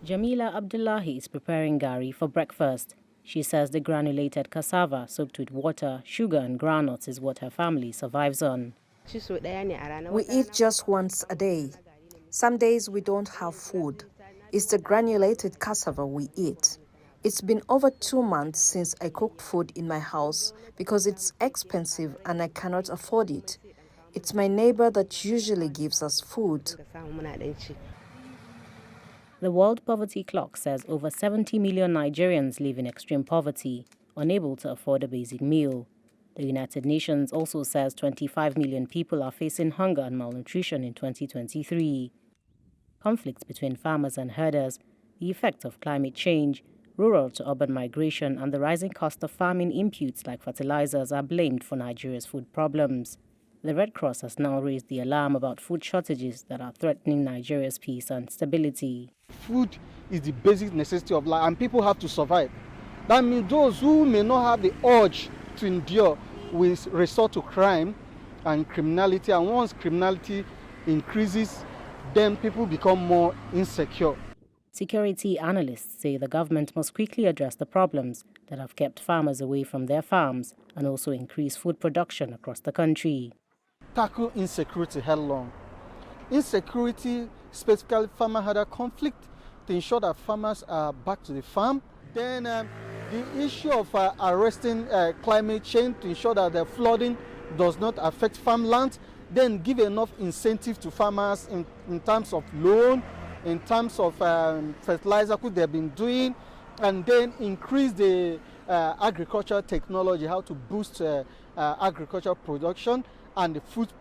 Jamila Abdullahi is preparing gari for breakfast. She says the granulated cassava soaked with water, sugar and groundnuts is what her family survives on. We eat just once a day. Some days we don't have food. It's the granulated cassava we eat. It's been over 2 months since I cooked food in my house because it's expensive and I cannot afford it. It's my neighbor that usually gives us food. The World Poverty Clock says over 70 million Nigerians live in extreme poverty, unable to afford a basic meal. The United Nations also says 25 million people are facing hunger and malnutrition in 2023. Conflicts between farmers and herders, the effect of climate change, rural to urban migration, and the rising cost of farming inputs like fertilizers are blamed for Nigeria's food problems. The Red Cross has now raised the alarm about food shortages that are threatening Nigeria's peace and stability. Food is the basic necessity of life, and people have to survive. That means those who may not have the urge to endure will resort to crime and criminality, and once criminality increases, then people become more insecure. Security analysts say the government must quickly address the problems that have kept farmers away from their farms and also increase food production across the country. Tackle insecurity headlong. Insecurity, specifically farmer-herder conflict, to ensure that farmers are back to the farm. Then the issue of arresting climate change to ensure that the flooding does not affect farmland. Then give enough incentive to farmers in terms of loan, in terms of fertilizer, which they've been doing, and then increase the agricultural technology, how to boost agricultural production and the food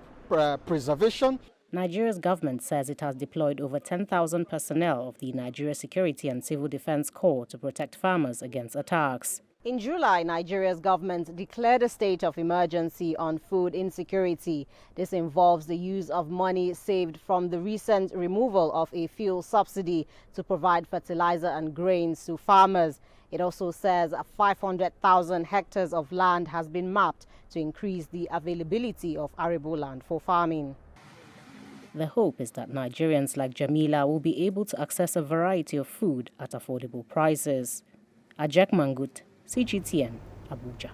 preservation. Nigeria's government says it has deployed over 10,000 personnel of the Nigeria Security and Civil Defense Corps to protect farmers against attacks. In July, Nigeria's government declared a state of emergency on food insecurity. This involves the use of money saved from the recent removal of a fuel subsidy to provide fertilizer and grains to farmers. It also says 500,000 hectares of land has been mapped to increase the availability of arable land for farming. The hope is that Nigerians like Jamila will be able to access a variety of food at affordable prices. Ajak Mangut, CGTN, Abuja.